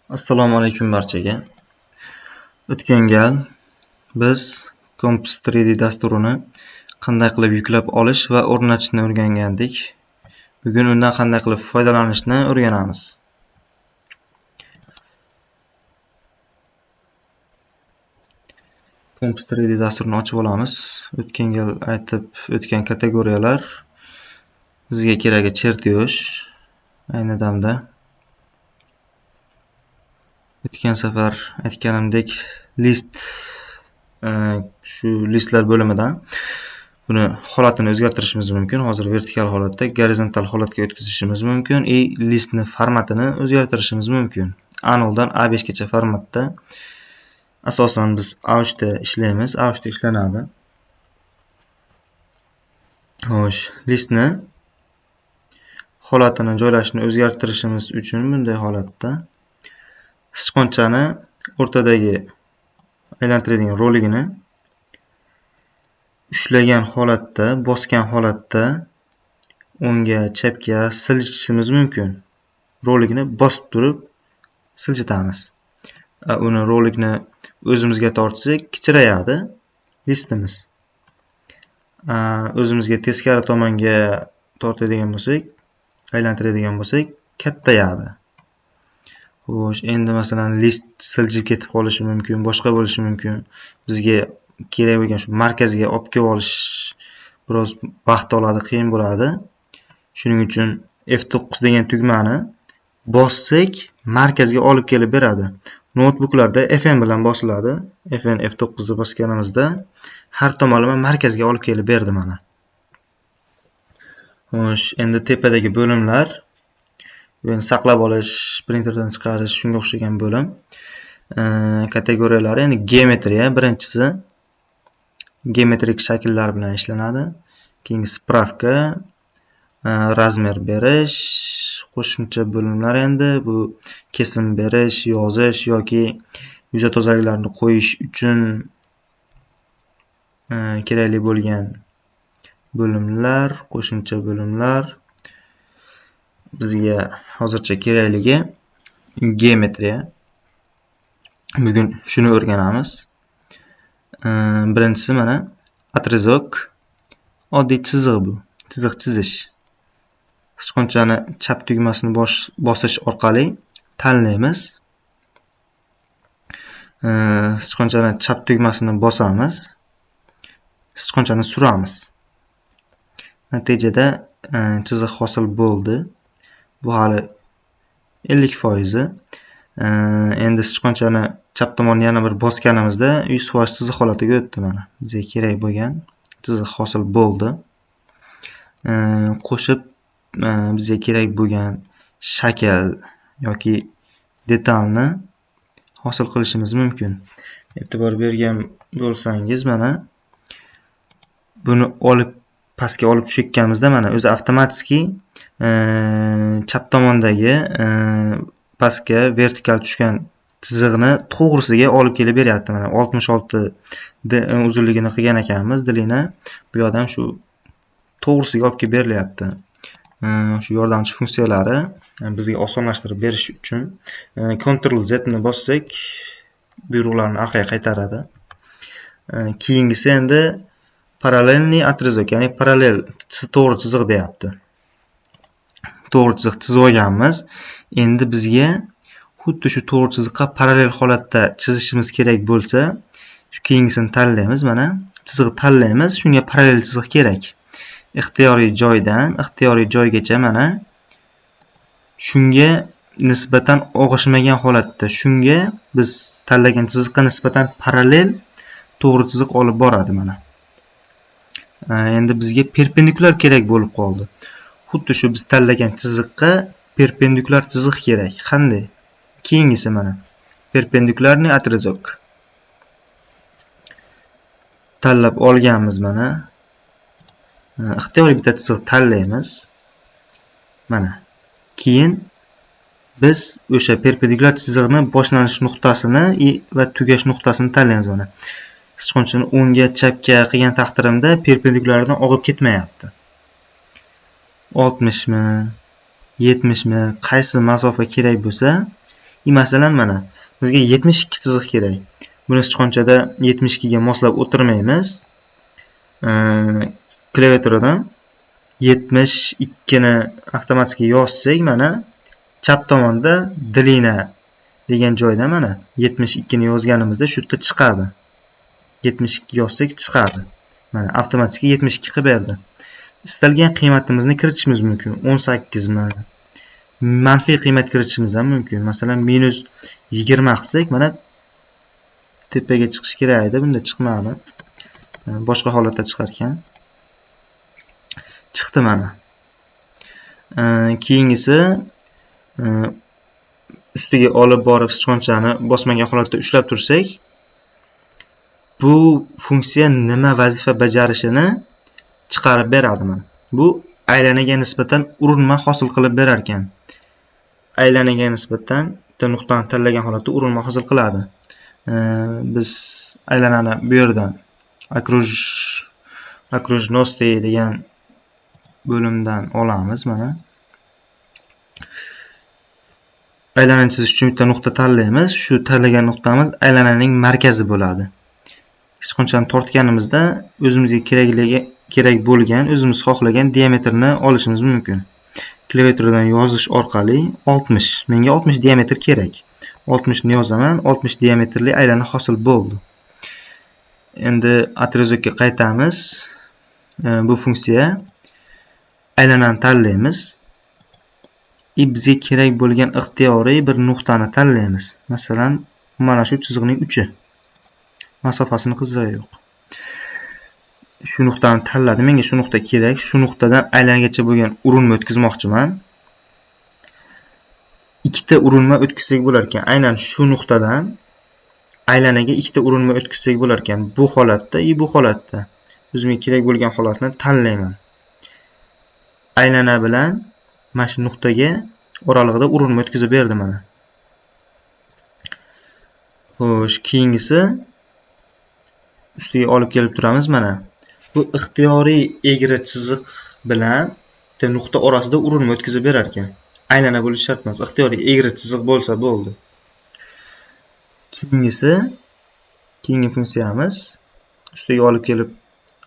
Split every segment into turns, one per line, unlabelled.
Assalomu alaykum barchaga. O'tgan gal biz Comps 3D dasturini qanday qilib yuklab olish va o'rnatishni o'rgangandik. Bugun undan qanday qilib foydalanishni o'rganamiz. Comps 3D dasturini ochib olamiz. O'tgan gal aytib o'tgan kategoriyalar bizga keragi chertyoj. Ayni damda o'tgan safar aytganimdek list shu listlar bo'limidan buni holatini o'zgartirishimiz mumkin. Hozir vertikal holatda gorizontal holatga o'tkazishimiz mumkin. Listni formatini o'zgartirishimiz mumkin. A0 dan A5 gacha formatda. Asosan biz A3 da ishlaymiz. A3 da ishlanadi. Xo'sh, listni holatini joylashini o'zgartirishimiz uchun bunday holatda sichqonchani o'rtadagi aylantiradigan roligini ushlagan holatda, bosgan holatda o'ngga, chapga siljitishimiz mumkin. Rolikni bosib turib siljitamiz. Uni rolikni o'zimizga tortsak kichrayadi listimiz. O'zimizga teskari tomonga tortadigan bo'lsak, aylantiradigan bo'lsak, kattayadi. Xo'sh, endi masalan list siljib ketib qolishi mumkin, boshqa bo'lishi mumkin. Bizga kerak bo'lgan shu markazga olib kelib olish biroz vaqt oladi, qiyin bo'ladi. Shuning uchun F9 degan tugmani bossak, markazga olib kelib beradi. Notebooklarda Fn bilan bosiladi. Fn F9 ni bosganimizda har tomonlama markazga olib kelib berdi mana. Xo'sh, endi tepadagi bo'limlar saqlab olish, printerdan chiqarish, shunga o'xshagan bo'lim. Kategoriyalari endi geometriya birinchisi. Geometrik shakllar bilan ishlanadi. Keyingisi spravka, razmer berish, qo'shimcha bo'limlar endi bu kesim berish, yozish yoki yuza tozaliklarini qo'yish uchun kerakli bo'lgan bo'limlar, qo'shimcha bo'limlar. Bizga hozircha kerakligi geometriya. Bugun shuni o'rganamiz. Birinchisi mana отрезок. Oddiy chiziq bu. Chiziq chizish. Sichqonchani chap tugmasini bosish orqali tanlaymiz. Sichqonchani chap tugmasini bosamiz. Sichqonchani suramiz. Natijada chiziq hosil bo'ldi. Bu hali 50%. Endi sichqonchani chap tomonni yana bir bosganimizda 100% chiziq holatiga o'tdi mana. Bizga kerak bo'lgan chiziq hosil bo'ldi. Qo'shib bizga kerak bo'lgan shakl yoki detalni hosil qilishimiz mumkin. E'tibor bergan bo'lsangiz mana buni olib pastga olib tushayotganimizda mana o'zi avtomatik chap tomondagi pastga vertikal tushgan chiziqni to'g'risiga olib kelib beryapti. Mana 66 uzunligini qilgan ekanmiz dilini. Bu yerdan shu to'g'risiga olib kelib berilyapti. Shu yordamchi funksiyalari bizga osonlashtirib berish uchun Ctrl Z ni bossak buyruqlarni orqaga qaytaradi. Keyingisi endi parallelniy отрезок, ya'ni parallel to'g'ri chiziq deyapti. To'g'ri chiziq chizib olganmiz. Endi bizga xuddi shu to'g'ri chiziqqa parallel holatda chizishimiz kerak bo'lsa, shu keyingisini tanlaymiz. Mana chiziq tanlaymiz, shunga parallel chiziq kerak. Ixtiyoriy joydan ixtiyoriy joygacha mana shunga nisbatan og'ishmagan holatda, shunga biz tanlagan chiziqqa nisbatan parallel to'g'ri chiziq olib boradi mana. Endi bizga perpendikulyar kerak bo'lib qoldi. Xuddi shu biz tanlagan chiziqqa perpendikulyar chiziq kerak. Qanday? Keyingisi mana. Perpendikularniy отрезок. Tanlab olganmiz mana. Ixtiyoriy bitta chiziq tanlaymiz. Mana. Keyin biz o'sha perpendikulyar chiziqni boshlanish nuqtasini va tugash nuqtasini tanlaymiz mana. Sichqonchani o'ngga, chapga qilgan taqdirimda perpendikulyardan og'ib ketmayapti. 60 mi, 70 mi, qaysi masofa kerak bo'lsa, Masalan mana bizga 72 chiziq kerak. Buni sichqonchada 72 ga moslab o'tirmaymiz. Klaviaturadan 72 ni avtomatik yozsak mana chap tomonda длина degan joyda mana 72 ni yozganimizda shu yerda chiqadi. 72 yozsak chiqadi. Mana avtomatik 72 qilib berdi. Istalgan qiymatimizni kiritishimiz mumkin. 18 mi? Manfiy qiymat kiritishimiz ham mumkin. Masalan, -20 qilsak, mana tepaga chiqish kerak edi, bunda chiqmadi. Boshqa holatda chiqar ekan. Chiqdi mana. Keyingisi ustiga olib borib sichqonchani bosmagan holatda ushlab tursak, bu funksiya nima vazifa bajarishini chiqarib beradi mana. Bu aylanaga nisbatan urinma hosil qilib berar ekan. Aylanaga nisbatan bitta nuqtani tanlagan holatda urinma hosil qiladi. Biz aylanani bu yerdan окружности degan bo'limdan olamiz mana. Aylanani chizish uchun bitta nuqta tanlaymiz. Shu tanlagan nuqtamiz aylananing markazi bo'ladi. Sichqonchani tortganimizda o'zimizga kerak bo'lgan, o'zimiz xohlagan diametrni olishimiz mumkin. Klaviaturadan yozish orqali 60. Menga 60 diametr kerak. 60 ni yozaman. 60 diametrli aylana hosil bo'ldi. Endi atrezokka qaytamiz. Bu funksiya aylanani tanlaymiz. Bizga kerak bo'lgan ixtiyoriy bir nuqtani tanlaymiz. Masalan, mana shu chiziqning uchi. Masofasini qizig'i yo'q. Shu nuqtani tanladim. Menga shu nuqta kerak. Shu nuqtadan aylanaga bo'lgan urinma o'tkazmoqchiman. Ikkita urinma o'tkazsak bo'lar ekan. Aynan shu nuqtadan aylanaga ikkita urinma o'tkazsak bo'lar ekan. Bu holatda va bu holatda. O'zimga kerak bo'lgan holatni tanlayman. Aylana bilan mana shu nuqtaga oralig'ida urinma o'tkazib berdi mana. Xo'sh, keyingisi ustiga olib kelib turamiz mana. Bu ixtiyoriy egri chiziq bilan bitta nuqta orasida urinma o'tkazib berar ekan. Aylana bo'lishi shart emas. Ixtiyoriy egri chiziq bo'lsa bo'ldi. Keyingi funksiyamiz ustiga olib kelib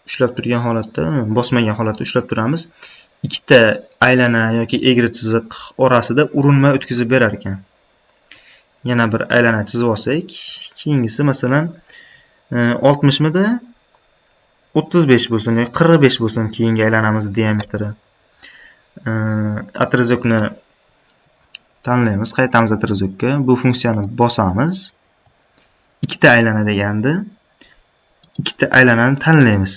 ushlab turgan holatda, bosmagan holatda ushlab turamiz. Ikkita aylana yoki egri chiziq orasida urinma o'tkazib berar ekan. Yana bir aylana chizib olsak, keyingisi masalan 60 mida 35 bo'lsin yoki 45 bo'lsin keyingi aylanamizning diametri. Atrezokni tanlaymiz, qaytamiz atrezokka. Bu funksiyani bosamiz. Ikkita aylana degandi. Ikkita aylanani tanlaymiz.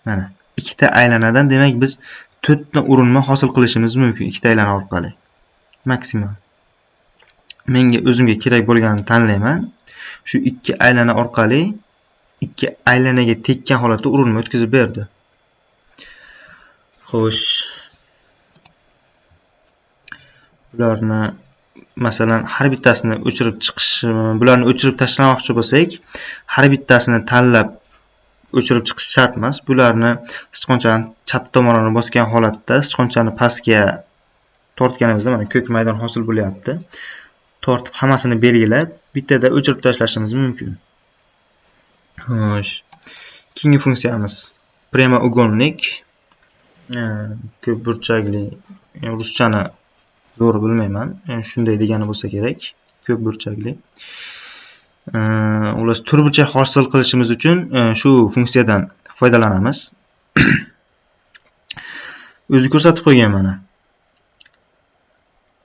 Mana, ikkita aylanadan demak biz 4 ta urinma hosil qilishimiz mumkin ikkita aylana orqali. Maksimal. Menga o'zimga kerak bo'lganini tanlayman. Shu ikki aylana orqali ikki aylanaga tekkan holatda urinma o'tkazib berdi. Xo'sh. Bularni masalan har bittasini o'chirib bularni o'chirib tashlamoqchi bo'lsak, har bittasini tanlab o'chirib chiqish shart emas. Bularni sichqonchani chap tomonini bosgan holatda sichqonchani pastga tortganimizda mana ko'k maydon hosil bo'lyapti. Tortib hammasini belgilab, bittada o'chirib tashlashimiz mumkin. Xo'sh. Keyingi funksiyamiz прямоугольник. Ko'p burchakli, ruschani to'g'ri bilmayman. Shunday degani bo'lsa kerak. Ko'p burchakli. Ular turburchak hosil qilishimiz uchun shu funksiyadan foydalanamiz. O'zi ko'rsatib qo'ygan mana.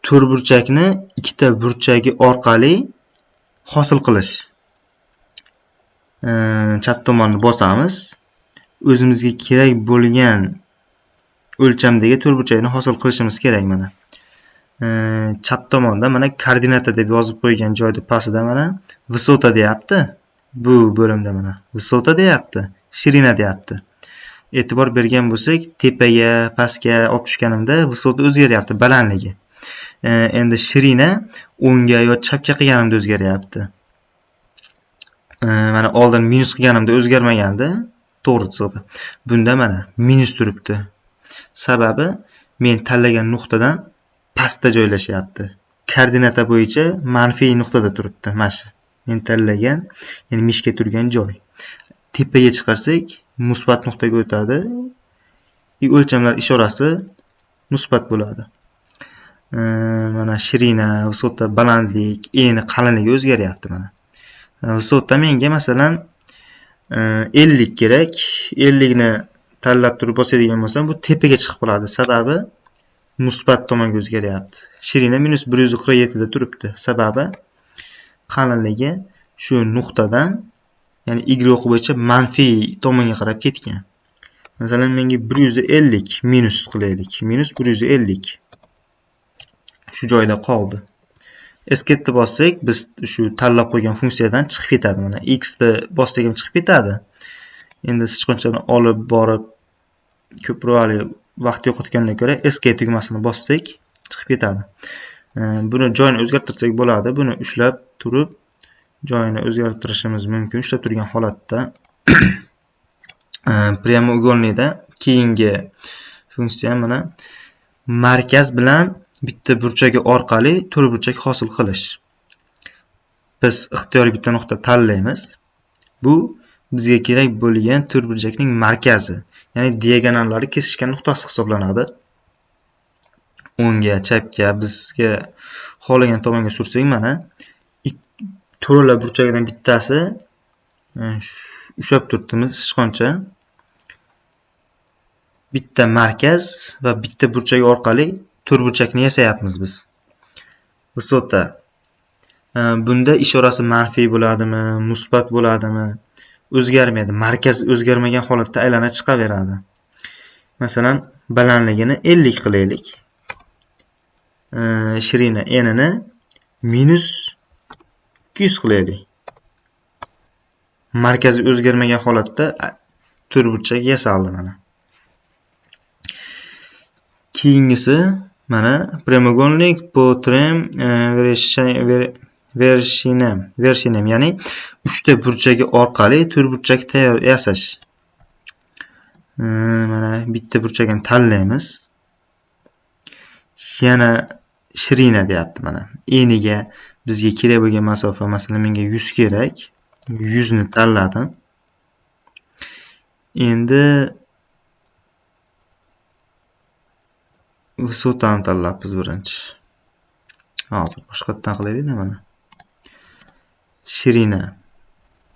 Turburchakni ikkita burchagi orqali hosil qilish. Chap tomonni bosamiz. O'zimizga kerak bo'lgan o'lchamdagi turburchakni hosil qilishimiz kerak mana. Chap tomonda mana koordinata deb yozib qo'ygan joyda pastida mana высота deyapti. Bu bo'limda mana высота deyapti, shirina deyapti. E'tibor bergan bo'lsak, tepaga, pastga olib tushganimda высота o'zgaryapti, balandligi. Endi shirina o'ngga yo chapga qilganimda o'zgaryapti. Mana oldin minus qilganimda o'zgarmagandi, to'g'ri chiqdi. Bunda mana minus turibdi. Sababi men tanlagan nuqtadan pastda joylashyapti. koordinata bo'yicha manfiy nuqtada turibdi. Mana shu men tanlagan, ya'ni mishga turgan joy. Tepaga chiqarsak, musbat nuqtaga o'tadi. O'lchamlar ishorasi musbat bo'ladi. Mana shirina, vысота, balandlik, eni, qalinligi o'zgaryapti mana. Vысота menga masalan 50 kerak. 50 ni tanlab turib bosadigan bo'lsam, bu tepaga chiqib qoladi. Sababi musbat tomonga o'zgaryapti. Shirina -147 da turibdi. Sababi qalinligi shu nuqtadan, ya'ni y bo'yicha manfiy tomonga qarab ketgan. Masalan, menga 150 minus qilaylik. Minus 150. Shu joyda qoldi. Escape bossak, biz shu tanlab qo'ygan funksiyadan chiqib ketadi. Mana x ni bossak ham chiqib ketadi. Endi sichqonchani olib borib ko'proq vaqt yo'qotgandan ko'ra escape tugmasini bossak chiqib ketadi. Buni joyini o'zgartirsak bo'ladi. Buni ushlab turib joyini o'zgartirishimiz mumkin. Ushlab turgan holatda прямоугольникda keyingi funksiya mana markaz bilan bitta burchagi orqali to'rtburchak hosil qilish. Biz ixtiyoriy bitta nuqta tanlaymiz. Bu bizga kerak bo'lgan to'rtburchakning markazi, ya'ni diagonallari kesishgan nuqtasi hisoblanadi. O'ngga, chapga, bizga xohlagan tomonga sursak, mana to'rala burchagidan bittasi ushlab turibdimiz sichqoncha. Bitta markaz va bitta burchak orqali to'rtburchakni yasayapmiz biz. Vысота. Bunda ishorasi manfiy bo'ladimi, musbat bo'ladimi? O'zgarmaydi. Markaz o'zgarmagan holatda aylanib chiqaveradi. Masalan, balandligini 50 qilaylik. Shirina enini -200 qilaylik. Markazi o'zgarmagan holatda to'rtburchak yasaldi mana. Keyingisi mana прямоугольник по трем вершинам, ya'ni 3 ta burchagi orqali to'rtburchak tayyor yasash. Mana bitta burchagini tanlaymiz. Yana shirina deyapti mana. Eniga bizga kerak bo'lgan masofa, masalan menga 100 kerak. 100 ni tanladim. Endi vысотani tanlabmiz birinchi. Hozir boshqatdan qilaylik-da mana. Shirina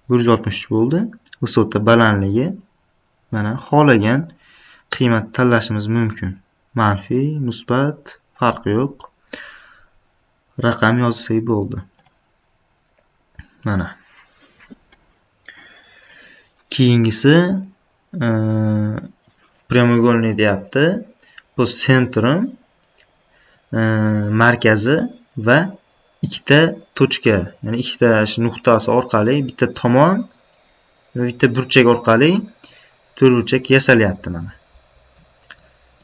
163 bo'ldi. Vысота balandligi mana xohlagan qiymat tanlashimiz mumkin. Manfiy, musbat, farqi yo'q. Raqam yozsak bo'ldi. Mana. Keyingisi прямоугольник deyapti. Bu sentrum, markazi va ikkita tochka, ya'ni ikkita nuqtasi orqali bitta tomon va bitta burchak orqali to'rtburchak yasalyapti mana.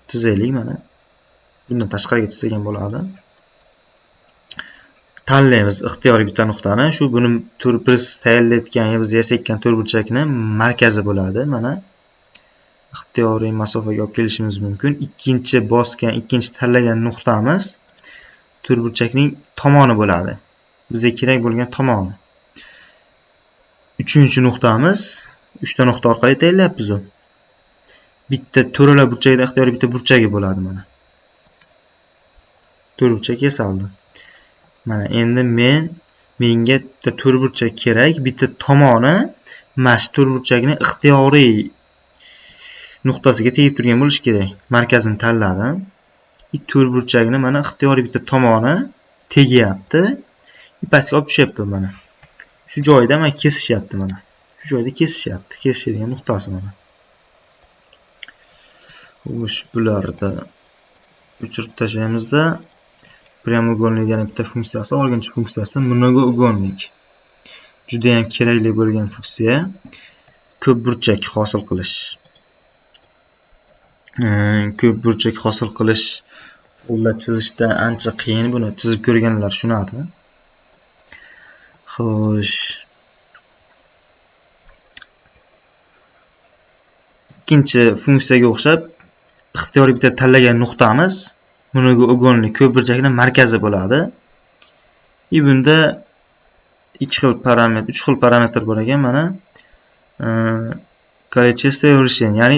Chizaylik mana. Bundan tashqariga chizsak ham bo'ladi. Tanlaymiz ixtiyoriy bitta nuqtani. Shu buni biz tayyorlayotgan, biz yasayotgan to'rtburchakni markazi bo'ladi mana. Ixtiyoriy masofaga olib kelishimiz mumkin. Ikkinchi tanlagan nuqtamiz to'rtburchakning tomoni bo'ladi. Bizga kerak bo'lgan tomoni. Uchinchi nuqtamiz 3 ta nuqta orqali tayyorlayapmiz u. Bitta to'rala burchagida ixtiyoriy bitta burchagi bo'ladi mana. To'rtburchak yasaldi. Mana endi menga bitta to'rtburchak kerak, bitta tomoni mana shu to'rtburchakni ixtiyoriy nuqtasiga tegib turgan bo'lish kerak. Markazini tanladim. To'rtburchakni mana ixtiyoriy bitta tomoni tegyapti. Pastga olib tushyapti mana. Shu joyda mana kesishyapti mana. Shu joyda kesishyapti. Kesishadigan nuqtasi mana. Bularda o'chirib tashlaymizda прямоугольник yana bitta funksiyasi, olganchi funksiyasi mnoгоугольник. Juda ham kerakli bo'lgan funksiya. Ko'p burchak hosil qilish. Ko'p burchak hosil qilish qo'lda chizishda ancha qiyin. Buni chizib ko'rganlar tushunadi. Xo'sh. Ikkinchi funksiyaga o'xshab ixtiyoriy bitta tanlagan nuqtamiz mnoгоугольник ko'p burchakning markazi bo'ladi. bunda 2 xil parametr, 3 xil parametr bor ekan. Mana количество решений, ya'ni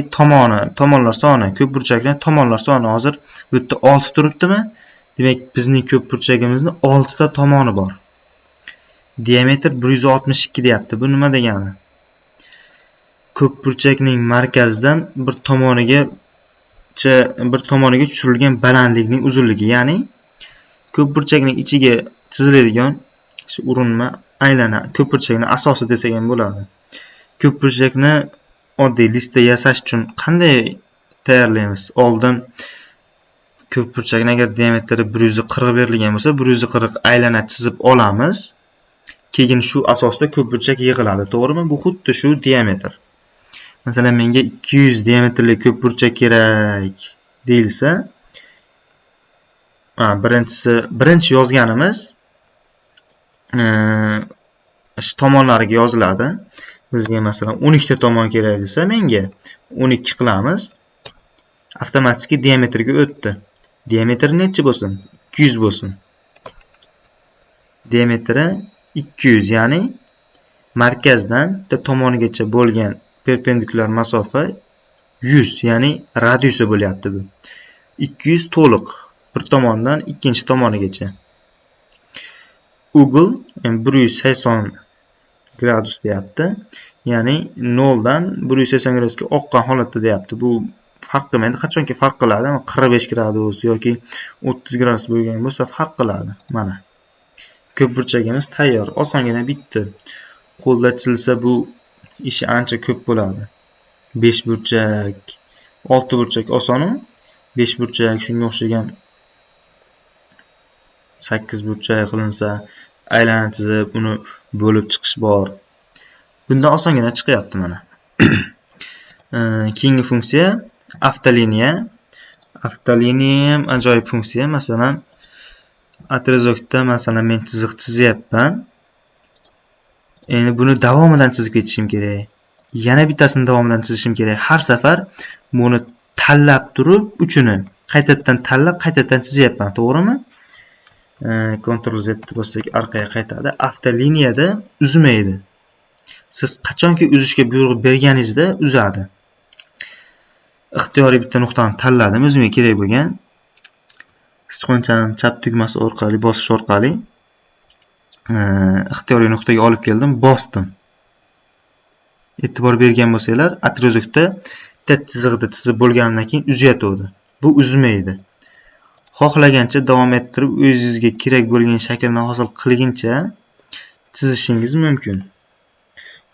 tomonlar soni, ko'p burchakning tomonlar soni hozir bu yerda 6 turibdimi? Demak, bizning ko'p burchagimizning 6 ta tomoni bor. Diametr 162 deyapti. Bu nima degani? Ko'p burchakning markazidan bir tomoniga tushirilgan balandlikning uzunligi, ya'ni ko'p burchakning ichiga chiziladigan shu urinma aylana ko'p burchakning asosi desak ham bo'ladi. Ko'p burchakni oddiy listda yasash uchun qanday tayyorlaymiz? Oldin ko'p burchakning agar diametri 140 berilgan bo'lsa, 140 aylana chizib olamiz. Keyin shu asosda ko'p burchak yig'iladi, to'g'rimi? Bu xuddi shu diametr. Masalan, menga 200 diametrli ko'p burchak kerak deyilsa, birinchi yozganimiz tomonlariga yoziladi. Bizga masalan 12 ta tomon kerak desa, menga 12 qilamiz. Avtomatik diametrga o'tdi. Diametri necha bo'lsin? 200 bo'lsin. Diametri 200, ya'ni markazdan tomonigacha bo'lgan perpendikulyar masofa 100, ya'ni radiusi bo'lyapti bu. 200 to'liq bir tomondan ikkinchi tomonigacha. Ugl 180 gradus deyapti. Ya'ni 0 dan 180 gradusga oqqan holatda deyapti. Bu farq qilmaydi. Qachonki farq qiladi, 45 gradus yoki 30 gradus bo'lgan bo'lsa farq qiladi. Mana. Ko'p burchagimiz tayyor. Osongina bitdi. Qo'lda chizilsa bu ishi ancha ko'p bo'ladi. 5 burchak, 6 burchak oson-u, 5 burchak shunga o'xshagan 8 burchak qilinsa, aylana chizib, uni bo'lib chiqish bor. Bunda osongina chiqyapti mana. Keyingi funksiya avtoliniya. Avtoliniya ham ajoyib funksiya. Masalan, atrezokda masalan men chiziq chizyapman. Endi buni davomidan chizib ketishim kerak. Yana bittasini davomidan chizishim kerak. Har safar buni tanlab turib, uchini qaytadan tanlab, qaytadan chizyapman, to'g'rimi? Ctrl Z bossak orqaga qaytadi. Avtoliniyada uzmaydi. Siz qachonki uzishga buyruq berganingizda uzadi. Ixtiyoriy bitta nuqtani tanladim, o'zimga kerak bo'lgan. Sichqonchaning chap tugmasi orqali bosish orqali ixtiyoriy nuqtaga olib keldim, bosdim. E'tibor bergan bo'lsanglar, atrezokda bitta chizig'ida chizib bo'lgandan keyin uzyotdi. Bu uzmaydi. Xohlagancha davom ettirib, o'zingizga kerak bo'lgan shaklni hosil qilguncha chizishingiz mumkin.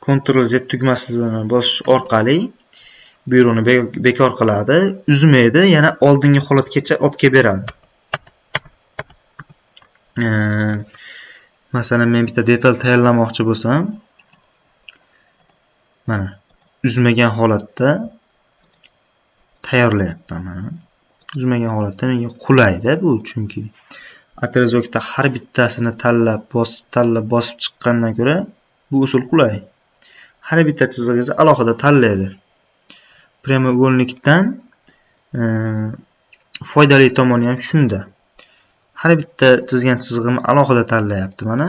Ctrl Z tugmasini bosish orqali buyruqni bekor qiladi, uzmaydi, yana oldingi holatgacha olib kelib beradi. Masalan, men bitta detal tayyorlamoqchi bo'lsam, mana uzmagan holatda tayyorlayapman mana. Uzmagan holatda menga qulaydi bu, chunki atrezokda har bittasini tanlab bosib chiqqandan ko'ra bu usul qulay. Har bitta chizig'ingizni alohida tanlaydi. Prямоугольникdan foydali tomoni ham shunda. Har bitta chizgan chizig'imni alohida tanlayapti mana.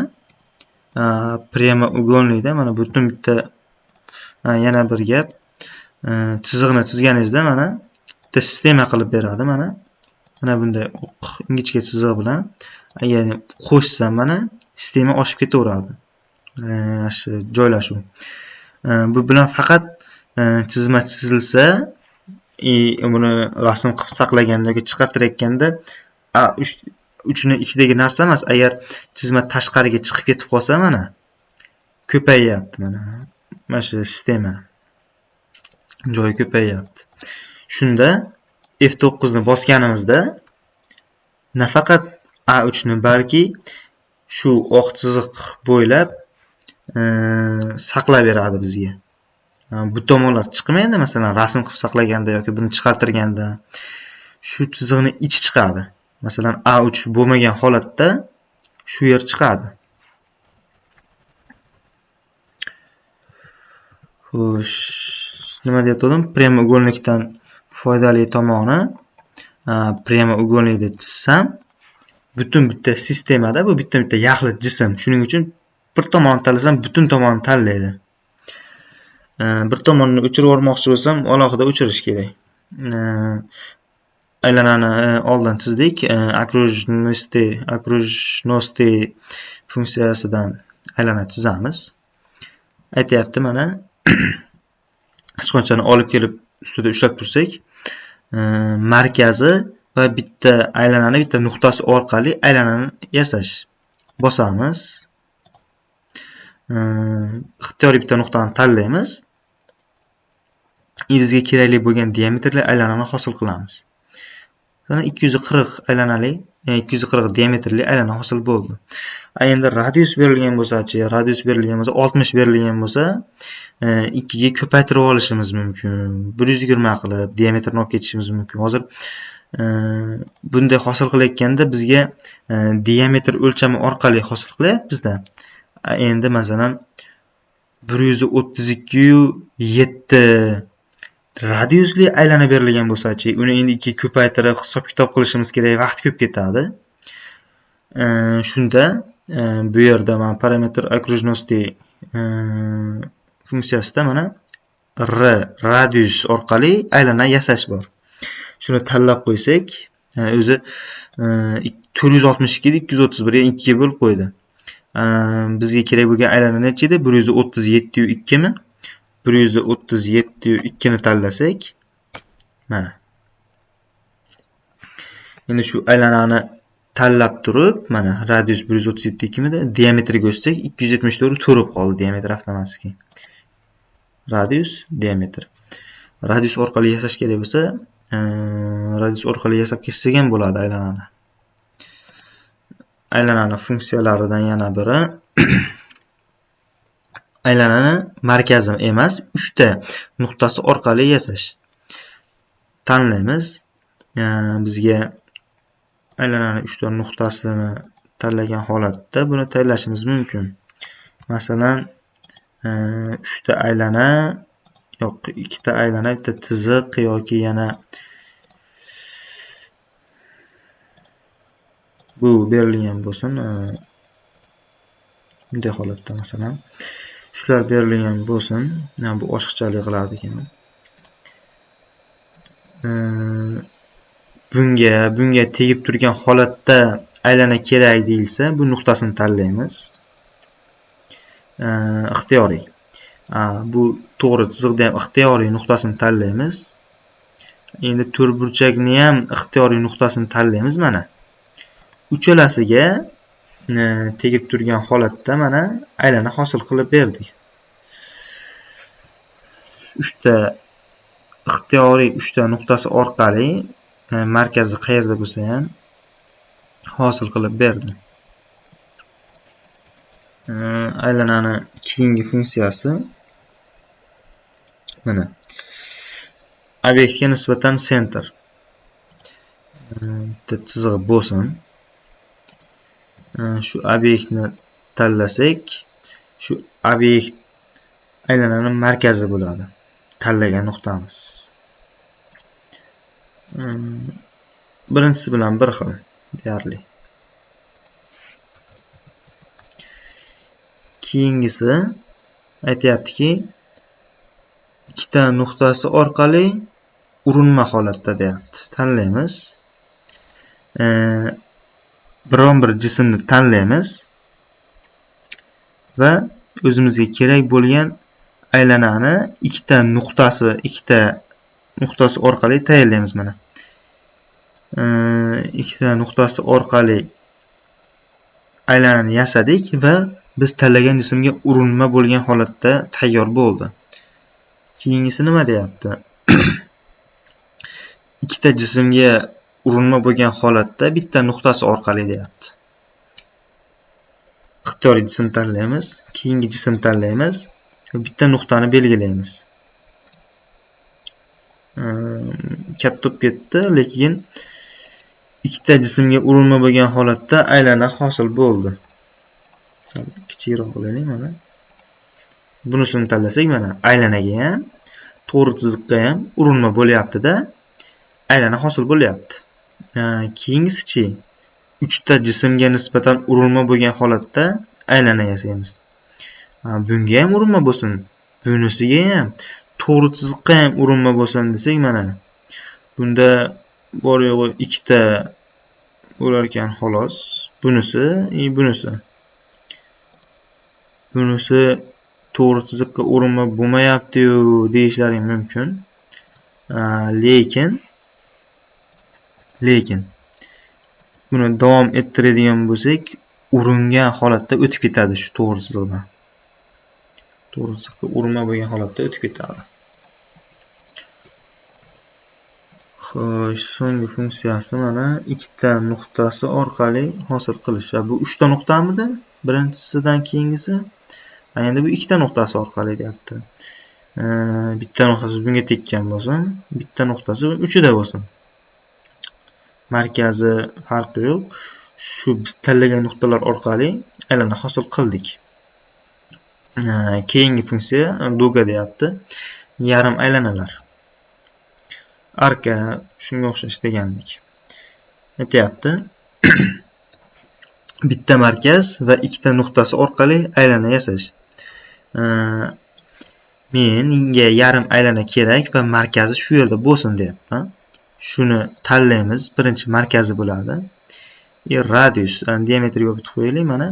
Prямоугольникda mana butun bitta yana bir gap, chiziqni chizganingizda mana bitta sistema qilib beradi mana. Mana bunday ingichka chiziq bilan agar qo'shsam mana sistema oshib ketaveradi. Shu joylashuv. Bu bilan faqat chizma chizilsa, buni rasm qilib saqlaganda yoki chiqartirayotganda uchini ichidagi narsa emas, agar chizma tashqariga chiqib ketib qolsa mana ko'payyapti mana. Mana shu sistema joyi ko'payyapti. Shunda F9 ni bosganimizda nafaqat A3 ni, balki shu oq chiziq bo'ylab saqlab beradi bizga. Bu tomonlar chiqmaydi, masalan, rasm qilib saqlaganda yoki buni chiqartirganda shu chiziqning ichi chiqadi. Masalan, A3 bo'lmagan holatda shu yer chiqadi. Xo'sh, nima deyotdim? Prямоугольникdan foydali tomoni, prямоугольникda chizsam, butun bitta sistemada bu bitta yaxlit jism. Shuning uchun bir tomonni tanlasam, butun tomonni tanlaydi. Bir tomonni o'chirib yubormoqchi bo'lsam, alohida o'chirish kerak. Aylanani oldin chizdik. Окружности funksiyasidan aylana chizamiz. Aytayapti mana sichqonchani olib kelib ustida ushlab tursak, markazi va bitta aylanani bitta nuqtasi orqali aylanani yasash. Bosamiz. Ixtiyoriy bitta nuqtani tanlaymiz. Bizga kerakli bo'lgan diametrli aylanani hosil qilamiz. Sana 240 aylanali, 240 diametrli aylana hosil bo'ldi. Endi radius berilgan bo'lsa-chi, radius berilgan bo'lsa, 60 berilgan bo'lsa, 2 ga ko'paytirib olishimiz mumkin. 120 qilib diametrni olib ketishimiz mumkin. Hozir bunday hosil qilayotganda bizga diametr o'lchami orqali hosil qilyapmiz-da. Endi masalan 132.7 radiusli aylana berilgan bo'lsa-chi, uni endi 2 ga ko'paytirib hisob-kitob qilishimiz kerak, vaqt ko'p ketadi. Shunda bu yerda men parametr окружности funksiyasida mana radius orqali aylana yasash bor. Shuni tanlab qo'ysak, o'zi 462 ni 231 ga 2 ga bo'lib qo'ydi. Bizga kerak bo'lgan aylana necha edi? 137.2 mi? 137.2 ni tanlasak, mana. Endi shu aylanani tanlab turib, mana radius 137.2 mida, diametriga o'tsak 274 to'lib qoldi diametr avtomatik. Radius, diametr. Radius orqali yasash kerak bo'lsa, radius orqali yasab ketsak ham bo'ladi aylanani. Aylanani funksiyalaridan yana biri aylanani markazi emas, 3 ta nuqtasi orqali yasash. Tanlaymiz. Bizga aylanani 3 ta nuqtasini tanlagan holatda buni tayyorlashimiz mumkin. Masalan, 3 ta aylana yo'q, 2 ta aylana, bitta chiziq yoki yana bu berilgan bo'lsin. Bunday holatda masalan shular berilgan bo'lsin. Bu oshiqchalik qiladi ekan. Bunga tegib turgan holatda aylana kerak deyilsa, bu nuqtasini tanlaymiz. Ixtiyoriy. Bu to'g'ri chiziqda ham ixtiyoriy nuqtasini tanlaymiz. Endi to'rtburchakni ham ixtiyoriy nuqtasini tanlaymiz mana. Uchalasiga tegib turgan holatda mana aylana hosil qilib berdik. 3 ta ixtiyoriy 3 ta nuqtasi orqali markazi qayerda bo'lsa ham hosil qilib berdi. Aylanani keyingi funksiyasi mana obyektga nisbatan center. Bitta chiziq bo'lsin. Shu obyektni tanlasak, shu obyekt aylananing markazi bo'ladi. Tanlagan nuqtamiz. Birinchisi bilan bir xil deyarli. Keyingisi aytayaptiki, ikkita nuqtasi orqali urinma holatda deyapti. Tanlaymiz. Biron bir jismni tanlaymiz va o'zimizga kerak bo'lgan aylanani ikkita nuqtasi orqali tayyorlaymiz mana. Ikkita nuqtasi orqali aylanani yasadik va biz tanlagan jismga urinma bo'lgan holatda tayyor bo'ldi. Keyingisi nima deyapti? Ikkita jismga urinma bo'lgan holatda bitta nuqtasi orqali deyapti. Ixtiyoriy jism tanlaymiz, keyingi jism tanlaymiz, bitta nuqtani belgilaymiz. Katta bo'lib ketdi, lekin ikkita jismga urinma bo'lgan holatda aylana hosil bo'ldi. Kichikroq qilaylik mana. Bunisini tanlasak mana aylanaga ham, to'g'ri chiziqqa ham urinma bo'lyapti-da, aylana hosil bo'lyapti. Keyingisi-chi? uchta jismga nisbatan urilma bo'lgan holatda aylana yasaymiz. Bunga ham urilma bo'lsin, bunisiga ham, to'g'ri chiziqqa ham urilma bo'lsin desak, mana bunda bor yo'g'i ikkita bo'lar ekan xolos. Bunisi to'g'ri chiziqqa urilma bo'lmayapti-yu deyishlaring mumkin. Lekin buni davom ettiradigan bo'lsak, uringan holatda o'tib ketadi shu to'g'ri chiziqdan. To'g'ri chiziqqa urilma bo'lgan holatda o'tib ketadi. Xo'sh, so'nggi funksiyasi mana ikkita nuqtasi orqali hosil qilish. Bu 3 ta nuqtamidi? Birinchisidan keyingisi. Endi bu ikkita nuqtasi orqali deyapti. Bitta nuqtasi bunga tekkan bo'lsin, bitta nuqtasi uchida bo'lsin. Markazi farqi yo'q. Shu biz tanlagan nuqtalar orqali aylana hosil qildik. Keyingi funksiya duga deyapti. Yarim aylanalar. Arka shunga o'xshash degandik. Aytayapti. Bitta markaz va ikkita nuqtasi orqali aylana yasash. Menga yarim aylana kerak va markazi shu yerda bo'lsin deyapman. Shuni tanlaymiz. Birinchi markazi bo'ladi. Radius, diametriga bitib qo'yaylik mana.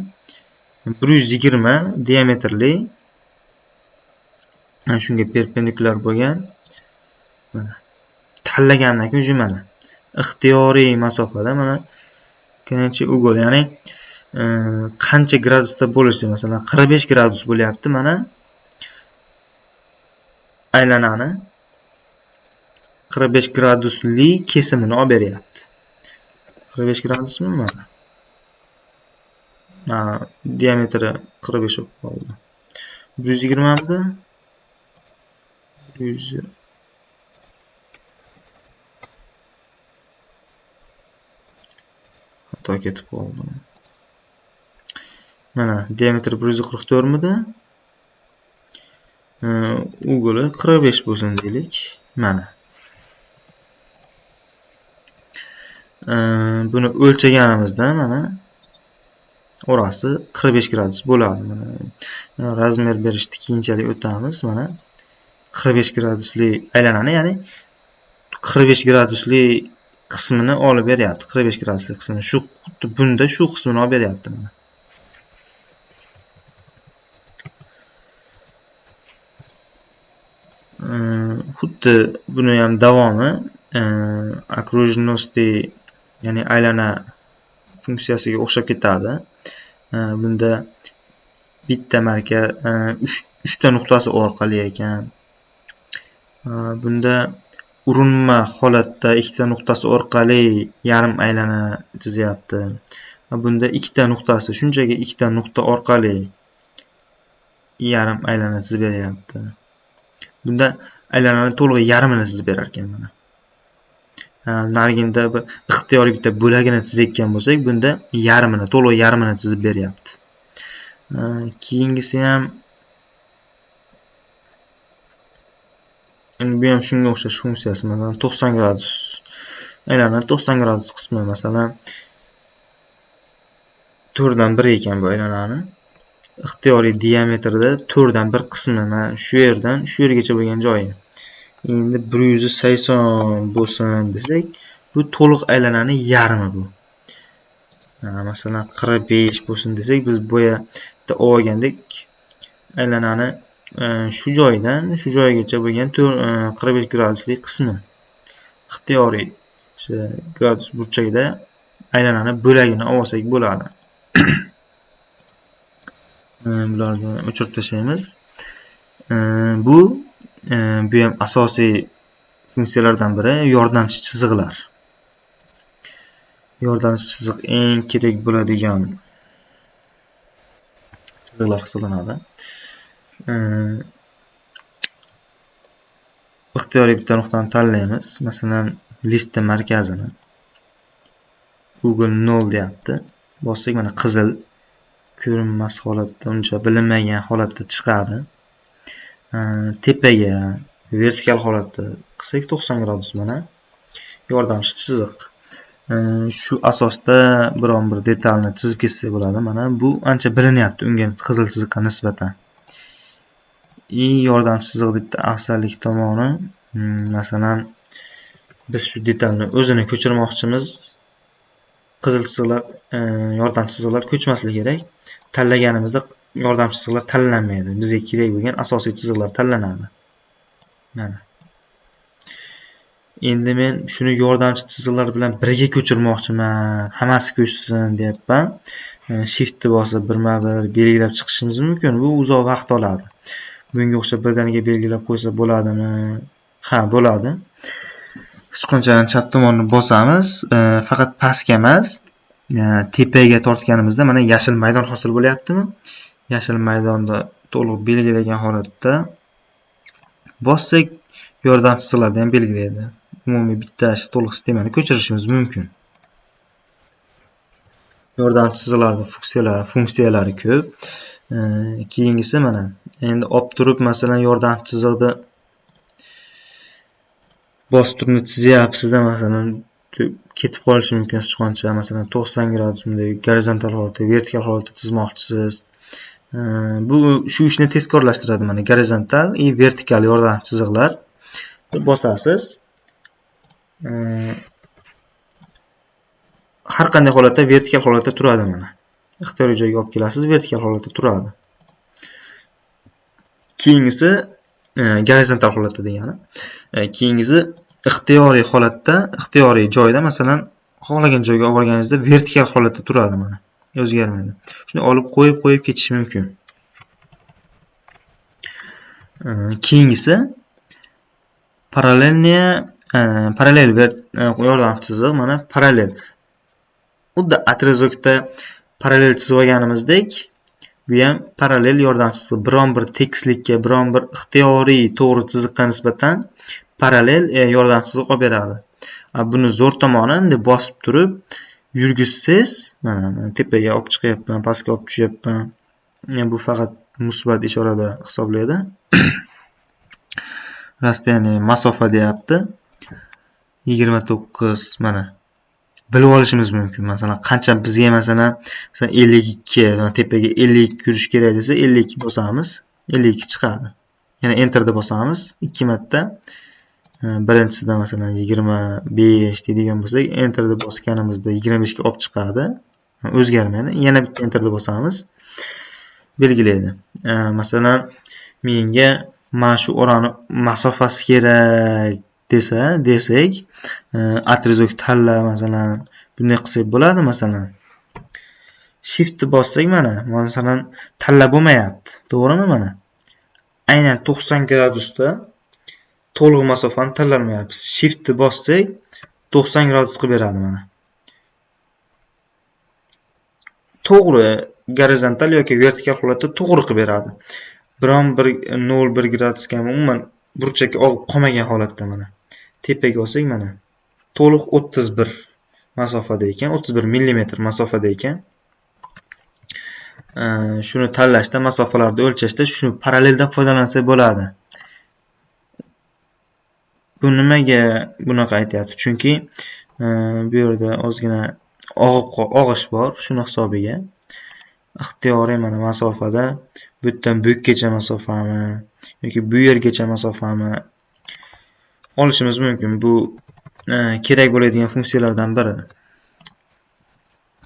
120 diametrli shunga perpendikulyar bo'lgan. Mana tanlagandan keyin mana ixtiyoriy masofada mana qancha ugol, ya'ni qancha gradusda bo'lishi, masalan 45 gradus bo'lyapti, mana aylanani 45 gradusli kesimini olib beryapti. 45 gradusmi mana? Diametri 45 bo'lib qoldi. 120 midi? 100 xato ketib qoldi. Mana diametri 144 midi? Ugoli 45 bo'lsin deylik. Mana. Buni o'lchaganimizda mana orasi 45 gradus bo'ladi. Mana razmer berishni keyinchalik o'tamiz. Mana 45 gradusli aylanani, ya'ni 45 gradusli qismini olib beryapti. 45 gradusli qismini shu bunda shu qismini olib beryapti mana. Xuddi buni ham davomi окружности, ya'ni aylana funksiyasiga o'xshab ketadi. Bunda bitta markaz 3 ta nuqtasi orqali ekan. Bunda urinma holatda ikkita nuqtasi orqali yarim aylana chizyapti. Bunda ikkita nuqtasi, shunchaki ikkita nuqta orqali yarim aylana chizib beryapti. Bunda aylanani to'liq yarmini chizib berar ekan mana. Nariginda bir ixtiyoriy bitta bo'lagini chizayotgan bo'lsak, bunda yarmini, to'liq yarmini chizib beryapti. Keyingisi ham bu ham shunga o'xshash funksiyasi, masalan 90 gradus. Aylana 90 gradus qismi, masalan 4 dan 1 ekan bu aylanani. Ixtiyoriy diametrda 4 dan 1 qismi, mana shu yerdan shu yergacha bo'lgan joyi. Endi 180 bo'lsin desak, bu to'liq aylanani yarmi bu. Masalan 45 bo'lsin desak, biz bu yerda olgandik aylanani shu joydan shu joygacha bo'lgan 45 gradusli qismi. Ixtiyoriy gradus burchagida aylanani bo'lagini olsak bo'ladi. Bularni o'chirib tashlaymiz. Bu ham asosiy funksiyalardan biri yordamchi chiziqlar. Yordamchi chiziq eng kerak bo'ladigan chiziqlar hisoblanadi. Ixtiyoriy bitta nuqtani tanlaymiz. Masalan, listda markazini Google 0 deyapti. Bossak mana qizil ko'rinmas holatda, uncha bilinmagan holatda chiqadi. Tepaga vertikal holatda qilsak 90 gradus mana yordamchi chiziq. shu asosda biron bir detalni chizib ketsak bo'ladi. Mana bu ancha bilinyapti unga qizil chiziqqa nisbatan. Yordam chiziq bitta afzallik tomoni, masalan, biz shu detalni o'zini ko'chirmoqchimiz. Qizil chiziqlar, yordam chiziqlar ko'chmasligi kerak. Tanlaganimizda yordam chiziqlar tanlanmaydi. Bizga kerak bo'lgan asosiy chiziqlar tanlanadi. Mana. Endi men shuni yordamchi chiziqlar bilan birga ko'chirmoqchiman. Hammasi ko'chsin deyapman. Shift bosib birma-bir belgilab chiqishimiz mumkin. Bu uzoq vaqt oladi. Bunga o'xshab birdaniga belgilab qo'ysa bo'ladimi? Ha, bo'ladi. Sichqonchaning chap tomonini bosamiz. Faqat pastga emas, tepaga tortganimizda mana yashil maydon hosil bo'lyaptimi? Yashil maydonni to'liq belgilagan holatda bossak, yordam chiziqlarni ham belgilaydi. Umumiy bitta to'liq sistemani ko'chirishimiz mumkin. Yordam chiziqlarning funksiyalari ko'p. Keyingisi mana endi olib turib, masalan, yordam chiziqni bosib turib chizyapsizda, masalan, ketib qolishi mumkin sichqoncha, masalan 90 gradus bunday gorizontal holatda, vertikal holatda chizmoqchisiz. Bu shu ishni tezkorlashtiradi. Mana gorizontal va vertikal yordam chiziqlar bosasiz. Har qanday holatda vertikal holatda turadi mana. Ixtiyoriy joyga olib kelasiz, vertikal holatda turadi. Keyingisi gorizontal holatda degani. Keyingisi ixtiyoriy holatda, ixtiyoriy joyda, masalan, xohlagan joyga olib borganingizda vertikal holatda turadi mana. O'zgarmaydi. Shuni olib qo'yib ketish mumkin. Keyingisi parallel yordam chiziq, mana parallel. Xuddi atrezokda parallel chizib olganimizdek, bu ham parallel yordam chiziq. Biron bir tekislikka, biron bir ixtiyoriy to'g'ri chiziqqa nisbatan parallel yordam chiziq olib beradi. Buni zo'r tomoni endi bosib turib yurgizsangiz, mana tepaga olib chiqyapman, pastga olib tushyapman. Bu faqat musbat ishorada hisoblaydi. Rasstaniya masofa deyapti. 29 mana. Bilib olishimiz mumkin. Masalan, qancha bizga masalan 52, tepaga 52 yurish kerak desa 52 bosamiz, 52 chiqadi. Yana enterni bosamiz 2 marta. Birinchisida masalan 25 deydigan bo'lsak, enterni bosganimizda 25 ga olib chiqadi. O'zgarmaydi. Yana bitta enterni bosamiz, belgilaydi. Masalan, menga mana shu o'rani masofasi kerak desak, atrezok tanla, masalan, bunday qilsak bo'ladi. Masalan, shift bossak, mana masalan tanlab bo'lmayapti, to'g'rimi? Mana aynan 90 gradusda to'liq masofani tanlamayapmiz. Shift bossak 90 gradus qilib beradi mana. To'g'ri gorizontal yoki vertikal holatda to'g'ri qilib beradi. Biron bir 0,1 gradusga umuman burchakka olib qolmagan holatda mana. Tepaga olsak, mana to'liq 31 masofada ekan, 31 mm masofada ekan. Shuni tanlashda, masofalarni o'lchashda shuni paralleldan foydalansa bo'ladi. Bu nimaga bunaqa aytyapti? Chunki bu yerda ozgina og'ish bor, shuni hisobiga. Ixtiyoriy mana masofada bu yerdan bu yergacha masofami yoki bu yergacha masofami olishimiz mumkin. Bu kerak bo'ladigan funksiyalardan biri.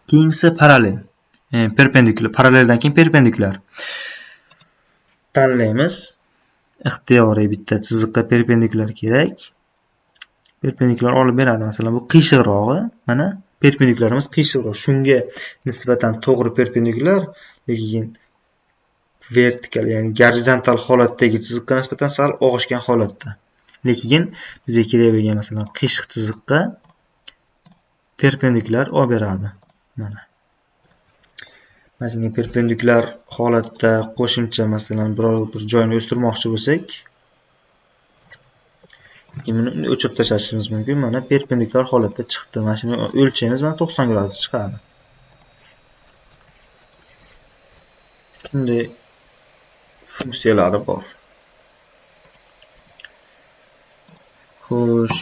Keyingisi parallel. Perpendikulyar. Paralleldan keyin perpendikulyar. Tanlaymiz. Ixtiyoriy bitta chiziqqa perpendikulyar kerak. Perpendikulyar olib beradi. Masalan, bu qiyshiqrog'i, mana perpendikulyarimiz qiyshiqroq. Shunga nisbatan to'g'ri perpendikulyar, lekin vertikal, ya'ni gorizontal holatdagi chiziqqa nisbatan sal og'ishgan holatda. Lekin bizga kerak bo'lgan masalan qiyshiq chiziqqa perpendikulyar olib beradi. Mana. Mana shunga perpendikulyar holatda qo'shimcha masalan biror bir joyni o'stirmoqchi bo'lsak, buni o'chirib tashlashimiz mumkin. Mana perpendikulyar holatda chiqdi. Mana shuni o'lchaymiz, mana 90 gradus chiqadi. Shunday funksiyalari bor. Xo'sh,